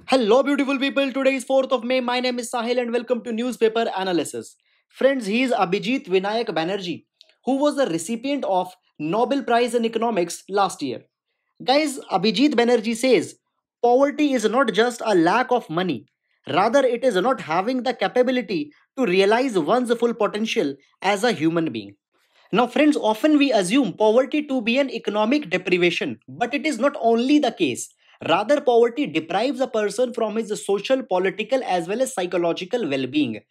Hello, beautiful people. Today is 4th of May. My name is Sahil and welcome to Newspaper Analysis. Friends, he is Abhijit Vinayak Banerjee, who was the recipient of Nobel Prize in Economics last year. Guys, Abhijit Banerjee says poverty is not just a lack of money, rather, it is not having the capability to realize one's full potential as a human being. Now, friends, often we assume poverty to be an economic deprivation, but it is not only the case. Rather, poverty deprives a person from his social, political, as well as psychological well being.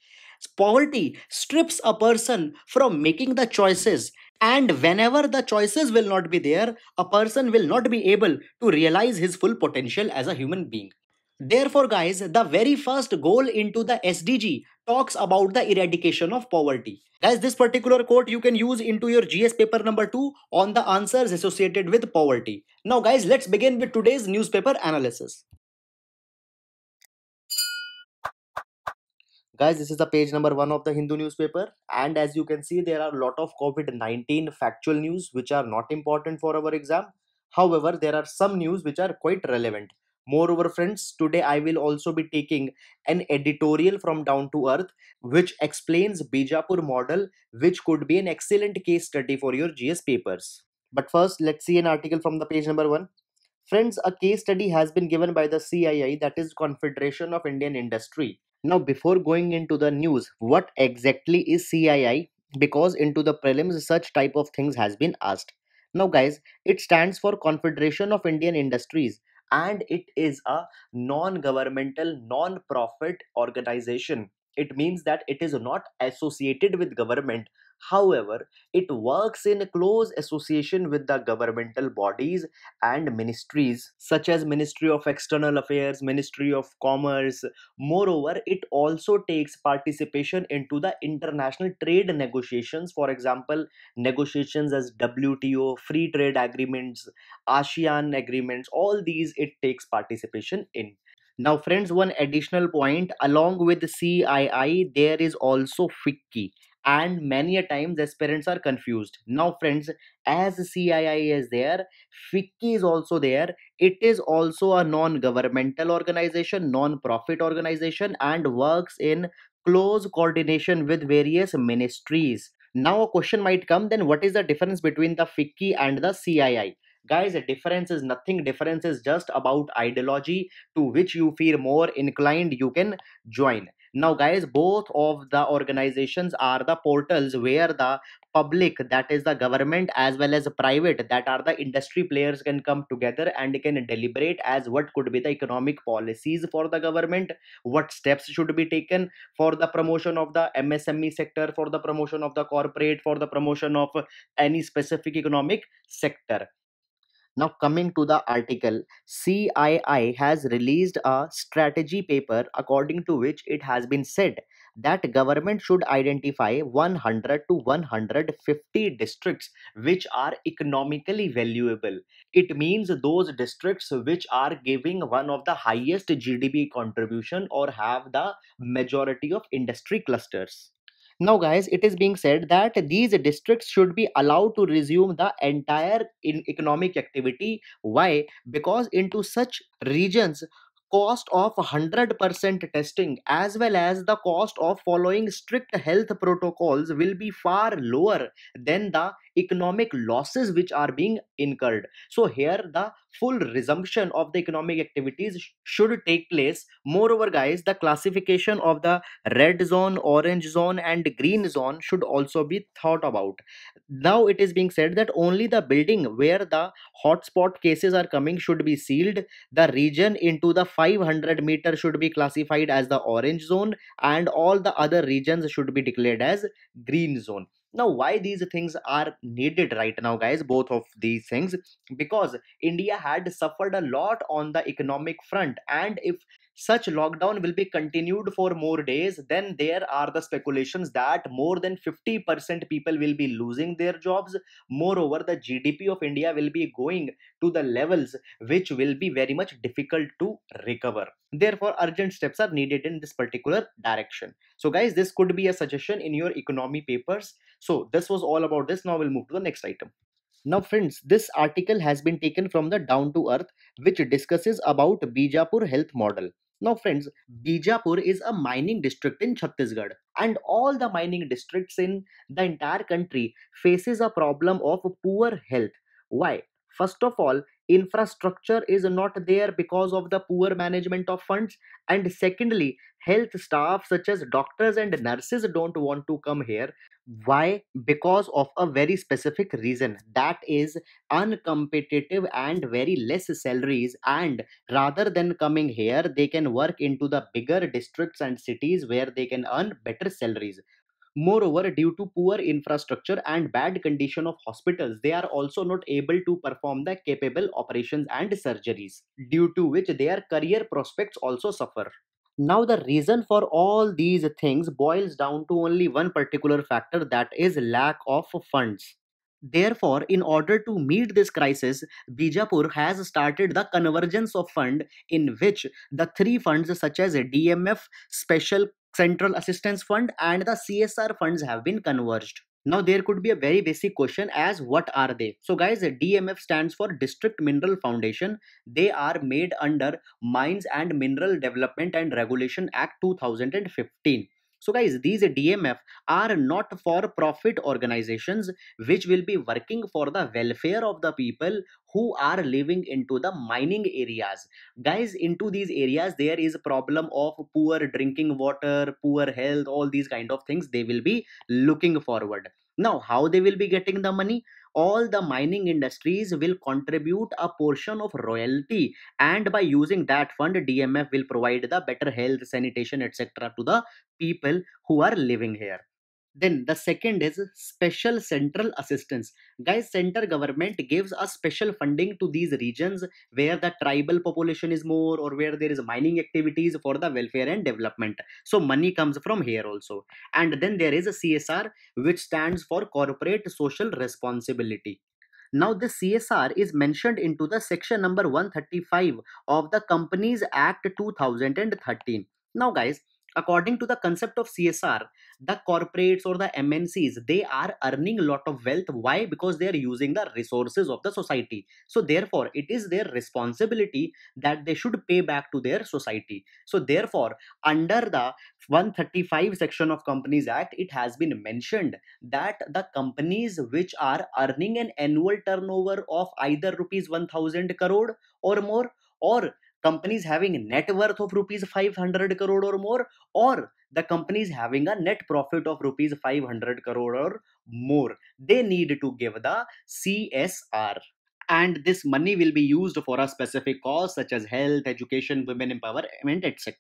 Poverty strips a person from making the choices, and whenever the choices will not be there, a person will not be able to realize his full potential as a human being. Therefore, guys, the very first goal into the SDG talks about the eradication of poverty. Guys, this particular quote you can use into your GS paper number 2 on the answers associated with poverty. Now, guys, let's begin with today's newspaper analysis. Guys, this is the page number 1 of the Hindu newspaper, and as you can see, there are a lot of COVID-19 factual news which are not important for our exam. However, there are some news which are quite relevant. Moreover, friends, today I will also be taking an editorial from Down to Earth which explains Bijapur model, which could be an excellent case study for your GS papers. But first, let's see an article from the page number 1. Friends, a case study has been given by the CII, that is Confederation of Indian Industry. Now, before going into the news, what exactly is CII? Because into the prelims, such type of things has been asked. Now, guys, it stands for Confederation of Indian Industries, and it is a non-governmental, non-profit organization. It means that it is not associated with government. However, it works in close association with the governmental bodies and ministries such as Ministry of External Affairs, Ministry of Commerce. Moreover, it also takes participation into the international trade negotiations, for example, negotiations as WTO, free trade agreements, ASEAN agreements, all these it takes participation in. Now, friends, one additional point along with CII, there is also FICCI, and many a times aspirants are confused. Now, friends, as CII is there, FICCI is also there. It is also a non governmental organization, non profit organization, and works in close coordination with various ministries. Now, a question might come, then what is the difference between the FICCI and the CII? Guys, the difference is nothing. Difference is just about ideology to which you feel more inclined, you can join. Now, guys, both of the organizations are the portals where the public, that is the government, as well as private, that are the industry players, can come together and can deliberate as what could be the economic policies for the government, what steps should be taken for the promotion of the MSME sector, for the promotion of the corporate, for the promotion of any specific economic sector. Now, coming to the article, CII has released a strategy paper according to which it has been said that government should identify 100 to 150 districts which are economically valuable. It means those districts which are giving one of the highest GDP contribution or have the majority of industry clusters. Now, guys, it is being said that these districts should be allowed to resume the entire economic activity. Why? Because into such regions, cost of 100% testing as well as the cost of following strict health protocols will be far lower than the economic losses which are being incurred. So here the full resumption of the economic activities should take place. Moreover, guys, the classification of the red zone, orange zone, and green zone should also be thought about. Now it is being said that only the building where the hotspot cases are coming should be sealed. The region into the 500-meter should be classified as the orange zone, and all the other regions should be declared as green zone. Now, why these things are needed right now, guys, both of these things? Because India had suffered a lot on the economic front, and if such lockdown will be continued for more days, then there are the speculations that more than 50% people will be losing their jobs. Moreover, the GDP of India will be going to the levels which will be very much difficult to recover. Therefore, urgent steps are needed in this particular direction. So, guys, this could be a suggestion in your economy papers. So, this was all about this. Now, we'll move to the next item. Now, friends, this article has been taken from the Down to Earth, which discusses about Bijapur health model. Now, friends, Bijapur is a mining district in Chhattisgarh, and all the mining districts in the entire country faces a problem of poor health. Why? First of all, infrastructure is not there because of the poor management of funds, and secondly, health staff such as doctors and nurses don't want to come here. Why? Because of a very specific reason, that is uncompetitive and very less salaries, and rather than coming here they can work into the bigger districts and cities where they can earn better salaries. Moreover, due to poor infrastructure and bad condition of hospitals, they are also not able to perform the capable operations and surgeries, due to which their career prospects also suffer. Now, the reason for all these things boils down to only one particular factor, that is lack of funds. Therefore, in order to meet this crisis, Bijapur has started the convergence of fund, in which the three funds such as DMF, Special Central Assistance Fund, and the CSR funds have been converged. Now, there could be a very basic question as what are they? So, guys, DMF stands for District Mineral Foundation. They are made under Mines and Mineral Development and Regulation Act 2015. So, guys, these DMF are not for profit organizations which will be working for the welfare of the people who are living into the mining areas. Guys, into these areas there is a problem of poor drinking water, poor health, all these kind of things they will be looking forward. Now, how they will be getting the money? All the mining industries will contribute a portion of royalty, and by using that fund, DMF will provide the better health, sanitation, etc. to the people who are living here. Then the second is special central assistance. Guys, center government gives a special funding to these regions where the tribal population is more, or where there is mining activities for the welfare and development. So money comes from here also. And then there is a CSR, which stands for corporate social responsibility. Now, the CSR is mentioned into the section number 135 of the Companies Act 2013. Now, guys, according to the concept of CSR, the corporates or the MNCs, they are earning a lot of wealth. Why? Because they are using the resources of the society. So, therefore, it is their responsibility that they should pay back to their society. So, therefore, under the 135 section of Companies Act, it has been mentioned that the companies which are earning an annual turnover of either rupees 1000 crore or more, or companies having net worth of rupees 500 crore or more, or the companies having a net profit of rupees 500 crore or more, they need to give the CSR. And this money will be used for a specific cause such as health, education, women empowerment, etc.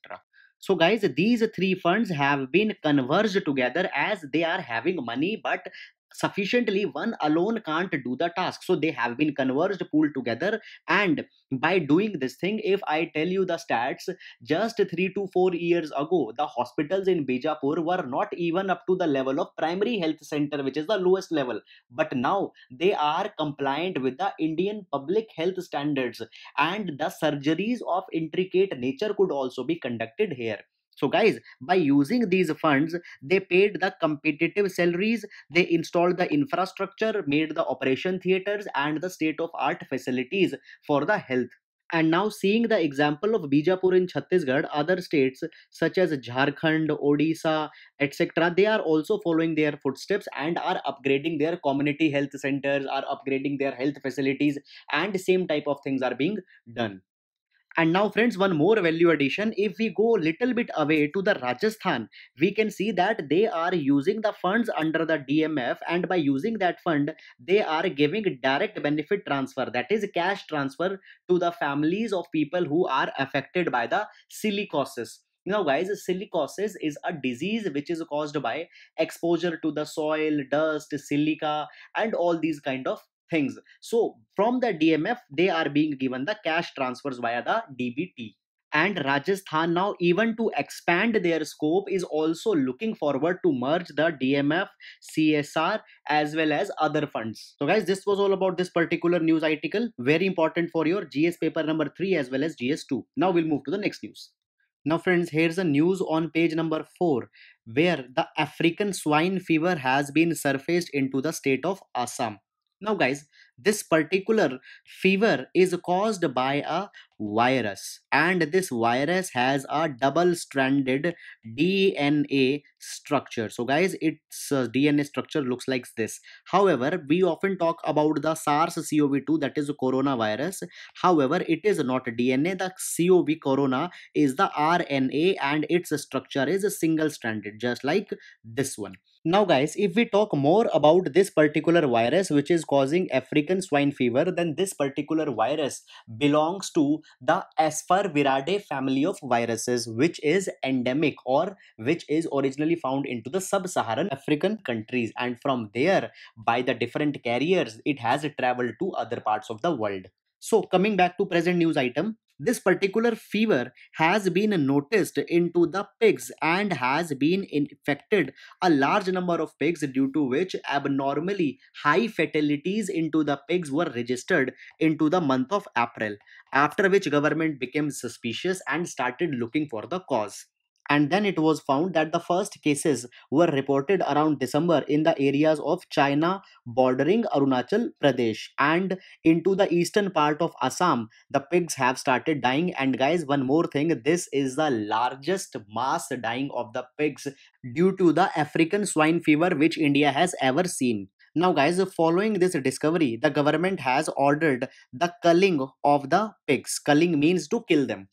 So, guys, these three funds have been converged together as they are having money, but sufficiently one alone can't do the task. So, they have been converged, pooled together. And by doing this thing, if I tell you the stats, just 3 to 4 years ago, the hospitals in Bijapur were not even up to the level of primary health center, which is the lowest level. But now they are compliant with the Indian public health standards, and the surgeries of intricate nature could also be conducted here. So, guys, by using these funds, they paid the competitive salaries, they installed the infrastructure, made the operation theaters, and the state of art facilities for the health. And now, seeing the example of Bijapur in Chhattisgarh, other states such as Jharkhand, Odisha, etc., they are also following their footsteps and are upgrading their community health centers, are upgrading their health facilities, and same type of things are being done. And now, friends, one more value addition. If we go little bit away to the Rajasthan, we can see that they are using the funds under the DMF, and by using that fund, they are giving direct benefit transfer, that is cash transfer to the families of people who are affected by the silicosis. Now, guys, silicosis is a disease which is caused by exposure to the soil, dust, silica, and all these kind of things. So from the DMF, they are being given the cash transfers via the DBT. And Rajasthan now, even to expand their scope, is also looking forward to merge the DMF, CSR, as well as other funds. So, guys, this was all about this particular news article. Very important for your GS paper number 3 as well as GS2. Now we'll move to the next news. Now, friends, here's a news on page number 4, where the African swine fever has been surfaced into the state of Assam. Now, guys, this particular fever is caused by a virus, and this virus has a double stranded DNA structure. So, guys, its DNA structure looks like this. However, we often talk about the SARS CoV-2, that is coronavirus. However, it is not DNA. The CoV corona is the RNA, and its structure is single stranded, just like this one. Now, guys, if we talk more about this particular virus which is causing African swine fever, then this particular virus belongs to the Aspergillidae family of viruses, which is endemic or which is originally found into the sub-Saharan African countries, and from there, by the different carriers, it has traveled to other parts of the world. So, coming back to present news item, this particular fever has been noticed into the pigs and has been infected a large number of pigs, due to which abnormally high fatalities into the pigs were registered into the month of April, after which government became suspicious and started looking for the cause. And then it was found that the first cases were reported around December in the areas of China bordering Arunachal Pradesh and into the eastern part of Assam. The pigs have started dying, and guys, one more thing, this is the largest mass dying of the pigs due to the African swine fever which India has ever seen. Now, guys, following this discovery, the government has ordered the culling of the pigs. Culling means to kill them.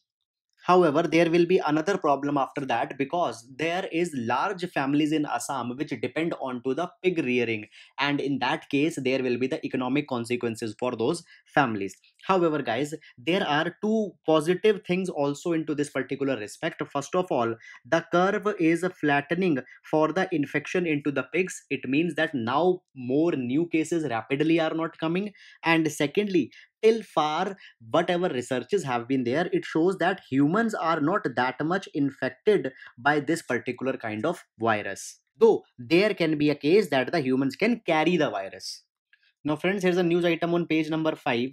However, there will be another problem after that, because there is large families in Assam which depend on to the pig rearing, and in that case there will be the economic consequences for those families. However, guys, there are two positive things also into this particular respect. First of all, the curve is flattening for the infection into the pigs. It means that now more new cases rapidly are not coming. And secondly, till far whatever researches have been there, it shows that humans are not that much infected by this particular kind of virus, though there can be a case that the humans can carry the virus. Now, friends, here's a news item on page number 5.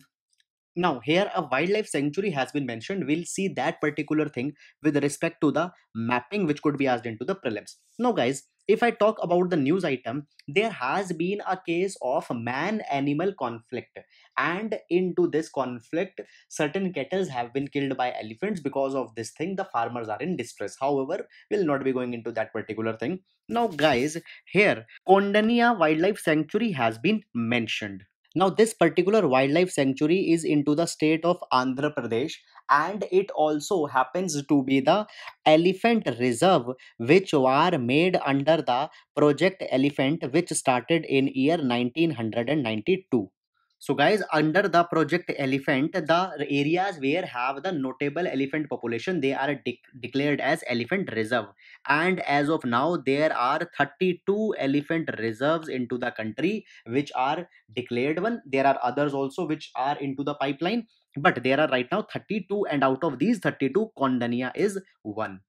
Now, here a wildlife sanctuary has been mentioned. We'll see that particular thing with respect to the mapping, which could be asked into the prelims. Now, guys, if I talk about the news item, there has been a case of man-animal conflict, and into this conflict, certain cattle have been killed by elephants. Because of this thing, the farmers are in distress. However, we'll not be going into that particular thing. Now, guys, here Kondania Wildlife Sanctuary has been mentioned. Now, this particular wildlife sanctuary is into the state of Andhra Pradesh, and it also happens to be the elephant reserve, which were made under the Project Elephant, which started in year 1992. So, guys, under the Project Elephant, the areas where have the notable elephant population, they are declared as elephant reserve. And as of now, there are 32 elephant reserves into the country which are declared one. There are others also which are into the pipeline, but there are right now 32, and out of these 32, Kondania is one.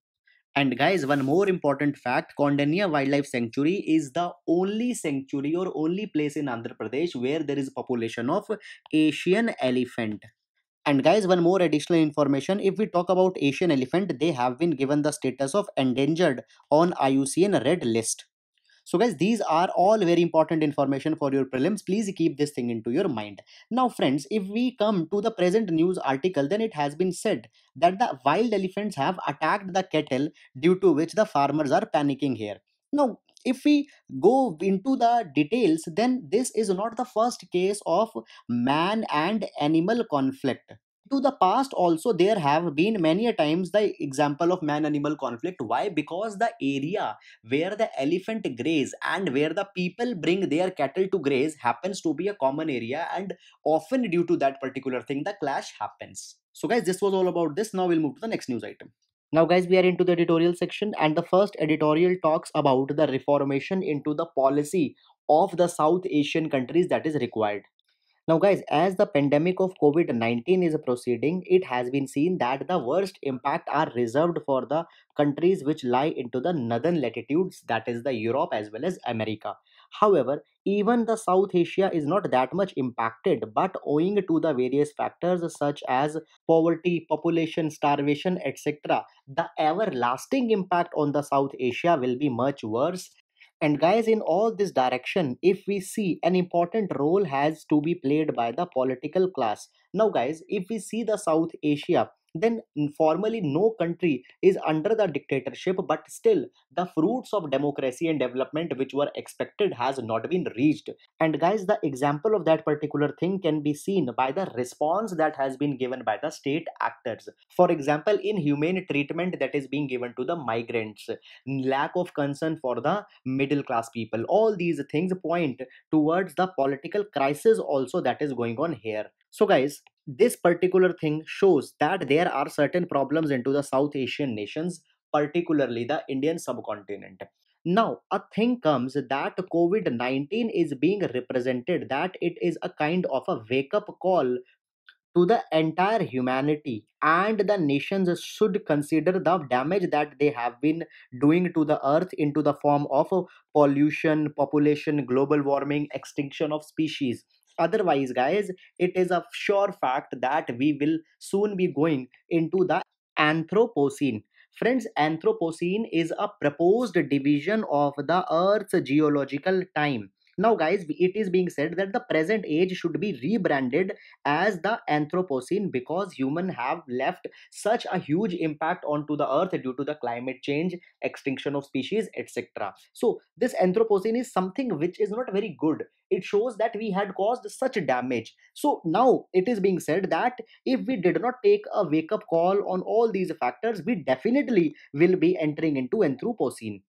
And guys, one more important fact, Kondania Wildlife Sanctuary is the only sanctuary or only place in Andhra Pradesh where there is a population of Asian elephant. And guys, one more additional information, if we talk about Asian elephant, they have been given the status of endangered on IUCN red list. So, guys, these are all very important information for your prelims. Please keep this thing into your mind. Now, friends, if we come to the present news article, then it has been said that the wild elephants have attacked the cattle, due to which the farmers are panicking here. Now, if we go into the details, then this is not the first case of man and animal conflict. To the past also, there have been many a times the example of man animal conflict. Why? Because the area where the elephant graze and where the people bring their cattle to graze happens to be a common area, and often due to that particular thing the clash happens. So, guys, this was all about this. Now we'll move to the next news item. Now, guys, we are into the editorial section, and the first editorial talks about the reformation into the policy of the South Asian countries that is required. Now, guys, as the pandemic of COVID 19 is proceeding, it has been seen that the worst impact are reserved for the countries which lie into the northern latitudes, that is, the Europe as well as America. However, even the South Asia is not that much impacted, but owing to the various factors such as poverty, population, starvation, etc., the everlasting impact on the South Asia will be much worse. And guys, in all this direction, if we see, an important role has to be played by the political class. Now guys, if we see the South Asia, then formally no country is under the dictatorship, but still the fruits of democracy and development which were expected has not been reached. And guys, the example of that particular thing can be seen by the response that has been given by the state actors. For example, in humane treatment that is being given to the migrants, lack of concern for the middle class people, all these things point towards the political crisis also that is going on here. So guys, this particular thing shows that there are certain problems into the South Asian nations, particularly the Indian subcontinent. Now a thing comes that COVID-19 is being represented, that it is a kind of a wake up call to the entire humanity, and the nations should consider the damage that they have been doing to the earth into the form of pollution, population, global warming, extinction of species. Otherwise guys, it is a sure fact that we will soon be going into the Anthropocene. Friends, Anthropocene is a proposed division of the Earth's geological time. Now, guys, it is being said that the present age should be rebranded as the Anthropocene because humans have left such a huge impact onto the Earth due to the climate change, extinction of species, etc. So, this Anthropocene is something which is not very good. It shows that we had caused such damage. So, now it is being said that if we did not take a wake up call on all these factors, we definitely will be entering into Anthropocene.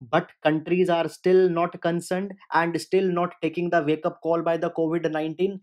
But countries are still not concerned and still not taking the wake up call by the COVID-19.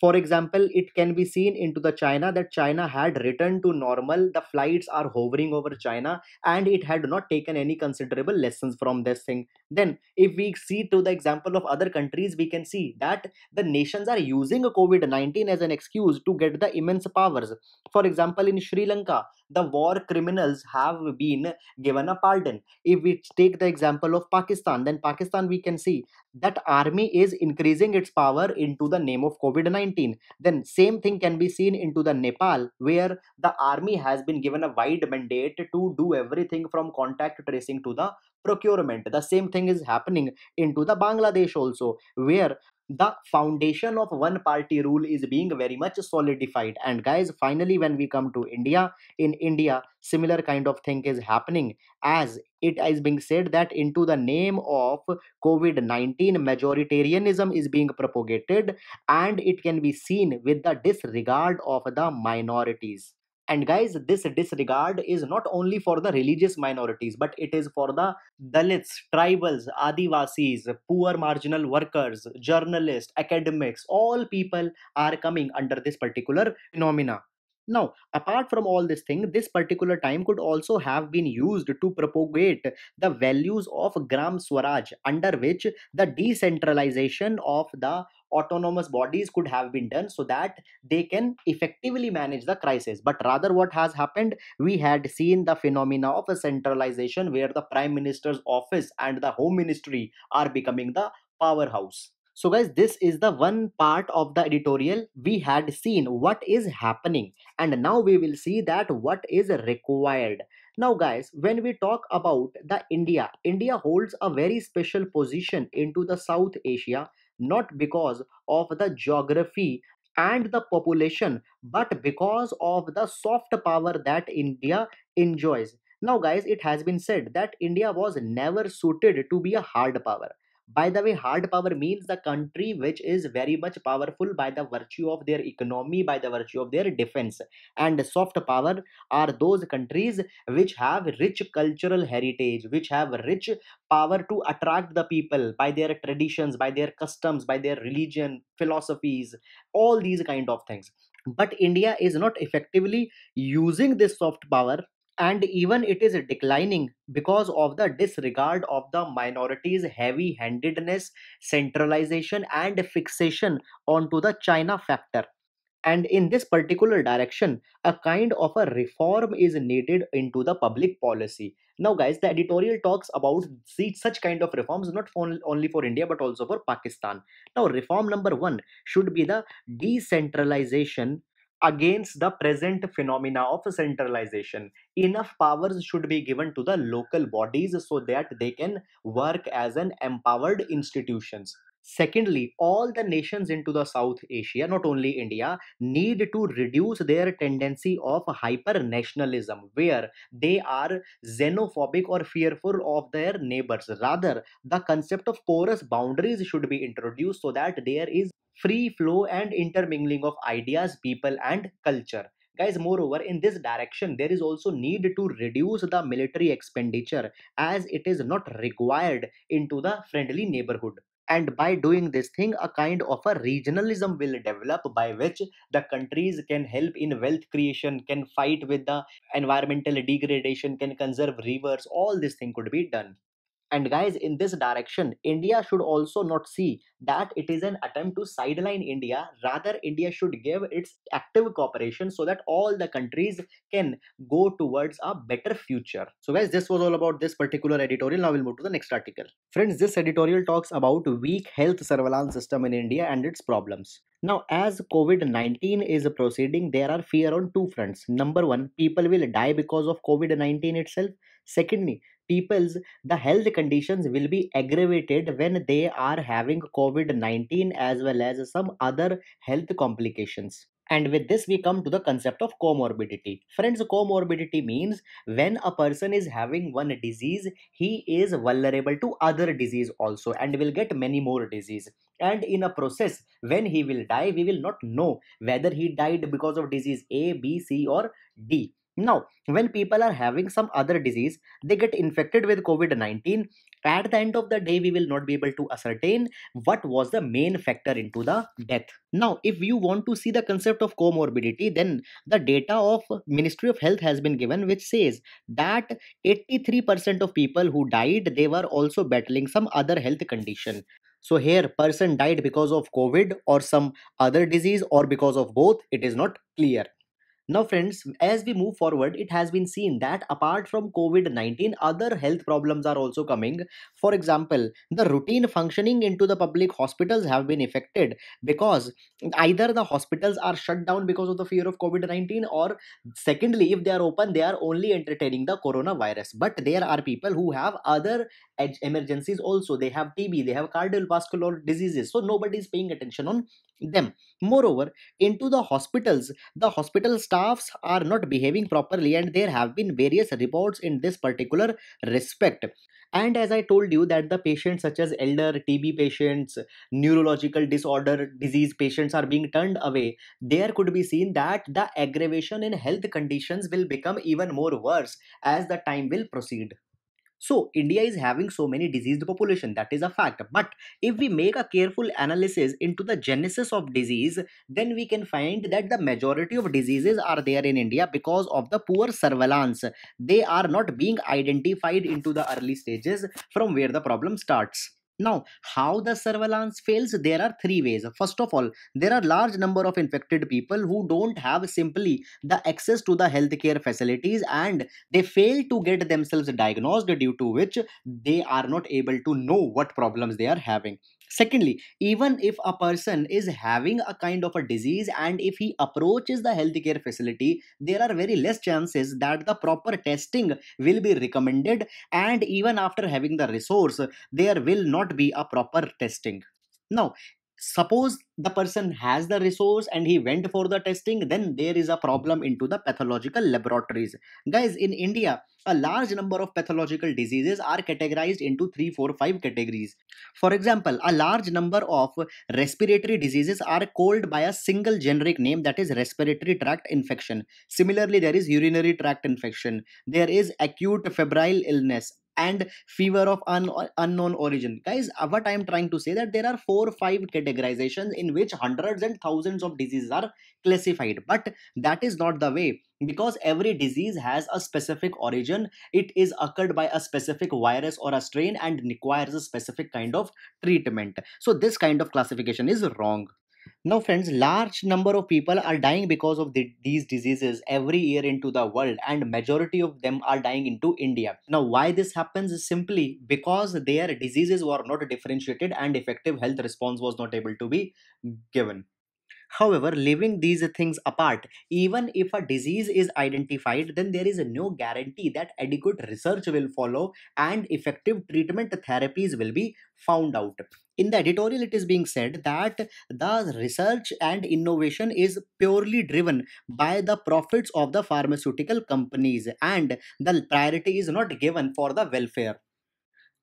For example, it can be seen into the China that China had returned to normal. The flights are hovering over China, and it had not taken any considerable lessons from this thing. Then, if we see to the example of other countries, we can see that the nations are using COVID-19 as an excuse to get the immense powers. For example, in Sri Lanka, the war criminals have been given a pardon. If we take the example of Pakistan, then Pakistan we can see that army is increasing its power into the name of COVID-19. Then same thing can be seen into the Nepal, where the army has been given a wide mandate to do everything from contact tracing to the procurement. The same thing is happening into the Bangladesh also, where the foundation of one party rule is being very much solidified. And guys, finally when we come to India, in India similar kind of thing is happening, as it is being said that into the name of COVID-19, majoritarianism is being propagated, and it can be seen with the disregard of the minorities. And guys, this disregard is not only for the religious minorities, but it is for the Dalits, tribals, Adivasis, poor marginal workers, journalists, academics. All people are coming under this particular phenomena. Now, apart from all this thing, this particular time could also have been used to propagate the values of Gram Swaraj, under which the decentralization of the autonomous bodies could have been done so that they can effectively manage the crisis. But rather, what has happened, we had seen the phenomena of a centralization where the prime minister's office and the home ministry are becoming the powerhouse. So, guys, this is the one part of the editorial. We had seen what is happening, and now we will see that what is required. Now guys, when we talk about the India holds a very special position into the South Asia, not because of the geography and the population, but because of the soft power that India enjoys. Now guys, it has been said that India was never suited to be a hard power. By the way, hard power means the country which is very much powerful by the virtue of their economy, by the virtue of their defense. And soft power are those countries which have rich cultural heritage, which have rich power to attract the people by their traditions, by their customs, by their religion, philosophies, all these kind of things. But India is not effectively using this soft power, and even it is declining because of the disregard of the minorities, heavy handedness, centralization, and fixation onto the China factor. And in this particular direction, a kind of a reform is needed into the public policy. Now guys, the editorial talks about such kind of reforms, not only for India but also for Pakistan. Now reform number one should be the decentralization against the present phenomena of centralization. Enough powers should be given to the local bodies so that they can work as an empowered institutions. Secondly, all the nations into the South Asia, not only India, need to reduce their tendency of hyper nationalism, where they are xenophobic or fearful of their neighbors. Rather, the concept of porous boundaries should be introduced so that there is free flow and intermingling of ideas, people, and culture. Guys, moreover, in this direction, there is also need to reduce the military expenditure as it is not required into the friendly neighborhood. And by doing this thing, a kind of a regionalism will develop by which the countries can help in wealth creation, can fight with the environmental degradation, can conserve rivers. All this thing could be done. And guys, in this direction, India should also not see that it is an attempt to sideline India. Rather, India should give its active cooperation so that all the countries can go towards a better future. So, guys, this was all about this particular editorial. Now we'll move to the next article. Friends, this editorial talks about weak health surveillance system in India and its problems. Now, as COVID 19 is proceeding, there are fear on two fronts. Number one, people will die because of COVID 19 itself. Secondly, people's the health conditions will be aggravated when they are having COVID 19 as well as some other health complications. And with this, we come to the concept of comorbidity. Friends, comorbidity means when a person is having one disease, he is vulnerable to other disease also and will get many more disease. And in a process, when he will die, we will not know whether he died because of disease A, B, C, or D. Now, when people are having some other disease, they get infected with COVID 19. At the end of the day, we will not be able to ascertain what was the main factor into the death. Now, if you want to see the concept of comorbidity, then the data of Ministry of Health has been given, which says that 83% of people who died, they were also battling some other health condition. So here, person died because of COVID or some other disease or because of both. It is not clear. Now, friends, as we move forward, it has been seen that apart from COVID 19, other health problems are also coming. For example, the routine functioning into the public hospitals have been affected because either the hospitals are shut down because of the fear of COVID 19, or secondly, if they are open, they are only entertaining the coronavirus. But there are people who have other emergencies also. They have TB, they have cardiovascular diseases, so nobody is paying attention on them. Moreover, into the hospital staffs are not behaving properly, and there have been various reports in this particular respect. And as I told you that the patients such as elder TB patients, neurological disorder disease patients are being turned away, there could be seen that the aggravation in health conditions will become even more worse as the time will proceed. So India is having so many diseased population, that is a fact. But if we make a careful analysis into the genesis of disease, then we can find that the majority of diseases are there in India because of the poor surveillance. They are not being identified into the early stages from where the problem starts. Now, how the surveillance fails? There are three ways. First of all, there are large number of infected people who don't have simply the access to the healthcare facilities, and they fail to get themselves diagnosed, due to which they are not able to know what problems they are having. Secondly, even if a person is having a kind of a disease and if he approaches the healthcare facility, there are very less chances that the proper testing will be recommended, and even after having the resource, there will not be a proper testing. Now, suppose the person has the resource and he went for the testing, then there is a problem into the pathological laboratories. Guys, in India, a large number of pathological diseases are categorized into 3, 4, 5 categories. For example, a large number of respiratory diseases are called by a single generic name, that is respiratory tract infection. Similarly, there is urinary tract infection, there is acute febrile illness, and fever of unknown origin. Guys, what I am trying to say that there are 4 or 5 categorizations in which hundreds and thousands of diseases are classified, but that is not the way, because every disease has a specific origin. It is occurred by a specific virus or a strain and requires a specific kind of treatment. So this kind of classification is wrong. Now, friends, large number of people are dying because of these diseases every year into the world, and majority of them are dying into India. Now, why this happens is simply because their diseases were not differentiated and effective health response was not able to be given. However, leaving these things apart, even if a disease is identified, then there is no guarantee that adequate research will follow and effective treatment therapies will be found out. In the editorial, it is being said that the research and innovation is purely driven by the profits of the pharmaceutical companies, and the priority is not given for the welfare.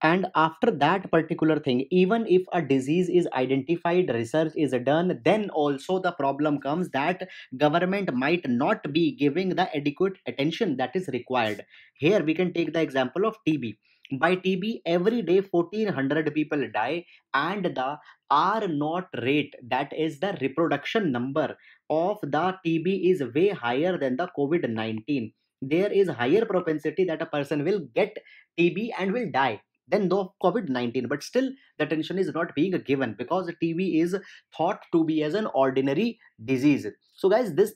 And after that particular thing, even if a disease is identified, research is done, then also the problem comes that government might not be giving the adequate attention that is required. Here we can take the example of TB. By TB, every day 1400 people die, and the R naught rate, that is the reproduction number of the TB, is way higher than the COVID 19. There is higher propensity that a person will get TB and will die than though COVID-19, but still the attention is not being given because TB is thought to be as an ordinary disease. So guys, this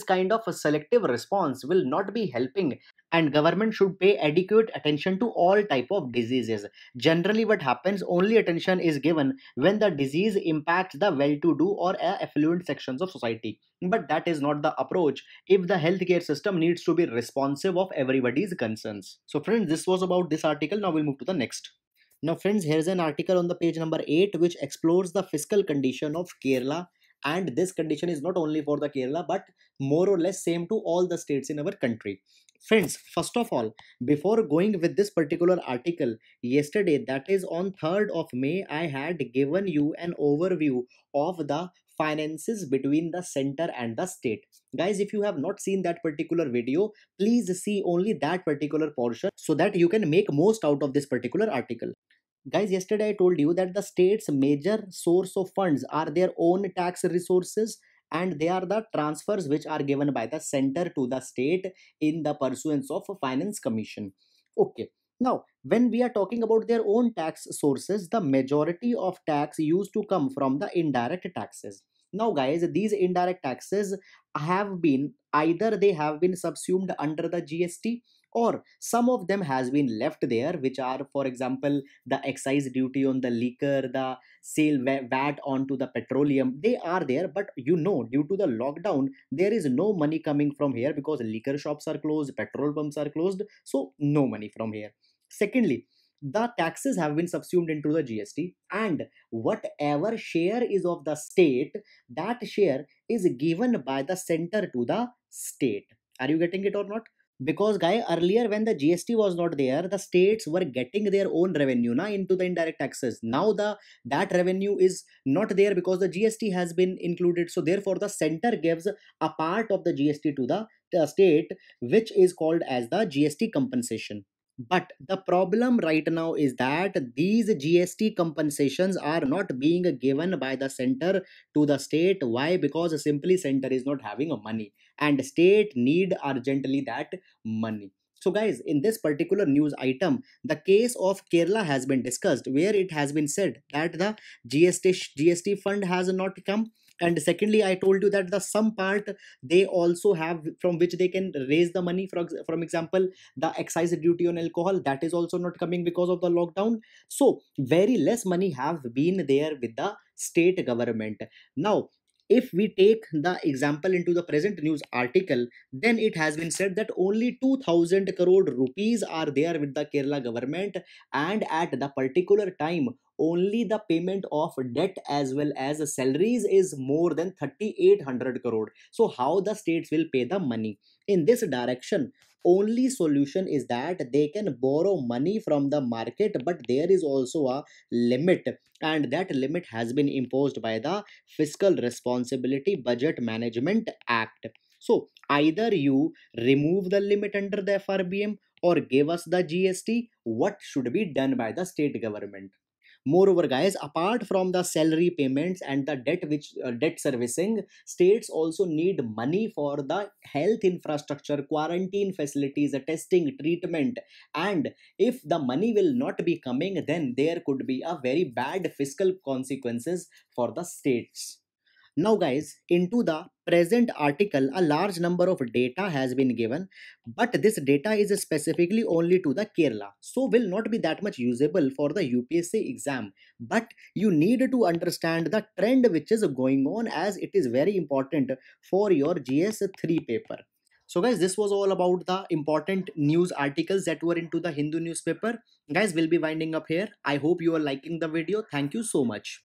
kind of a selective response will not be helping, and government should pay adequate attention to all type of diseases. Generally what happens, only attention is given when the disease impacts the well-to-do or affluent sections of society, but that is not the approach if the healthcare system needs to be responsive of everybody's concerns. So friends, this was about this article. Now we'll move to the next. Now friends, here's an article on the page number 8 which explores the fiscal condition of Kerala, and this condition is not only for the Kerala but more or less same to all the states in our country. Friends, first of all, before going with this particular article, yesterday, that is on 3rd of May, I had given you an overview of the finances between the center and the state. Guys, if you have not seen that particular video, please see only that particular portion so that you can make most out of this particular article. Guys, yesterday I told you that the state's major source of funds are their own tax resources, and they are the transfers which are given by the center to the state in the pursuance of a finance commission. Okay. Now, when we are talking about their own tax sources, the majority of tax used to come from the indirect taxes. Now, guys, these indirect taxes have been either they have been subsumed under the GST, or some of them has been left there, which are, for example, the excise duty on the liquor, the sale VAT onto the petroleum. They are there, but due to the lockdown, there is no money coming from here because liquor shops are closed, petrol pumps are closed, so no money from here. Secondly, the taxes have been subsumed into the GST, and whatever share is of the state, that share is given by the center to the state. Are you getting it or not? Because guy, earlier when the GST was not there, the states were getting their own revenue into the indirect taxes. Now the that revenue is not there because the GST has been included, so therefore the center gives a part of the GST to the state, which is called as the GST compensation. But the problem right now is that these GST compensations are not being given by the center to the state. Why? Because simply center is not having a money, and state need urgently that money. So guys, in this particular news item, the case of Kerala has been discussed, where it has been said that the GST fund has not come, and secondly I told you that the some part they also have from which they can raise the money. From example, the excise duty on alcohol, that is also not coming because of the lockdown. So very less money have been there with the state government. Now, if we take the example into the present news article, then it has been said that only 2000 crore rupees are there with the Kerala government, and at the particular time only the payment of debt as well as salaries is more than 3800 crore. So how the states will pay the money in this direction? Only solution is that they can borrow money from the market, but there is also a limit, and that limit has been imposed by the Fiscal Responsibility Budget Management Act. So either you remove the limit under the FRBM or give us the GST. What should be done by the state government? Moreover, guys, apart from the salary payments and the debt servicing, states also need money for the health infrastructure, quarantine facilities, the testing, treatment. And if the money will not be coming, then there could be a very bad fiscal consequences for the states. Now, guys, into the present article, a large number of data has been given, but this data is specifically only to the Kerala, so will not be that much usable for the UPSC exam. But you need to understand the trend which is going on, as it is very important for your GS3 paper. So, guys, this was all about the important news articles that were into the Hindu newspaper. Guys, we'll be winding up here. I hope you are liking the video. Thank you so much.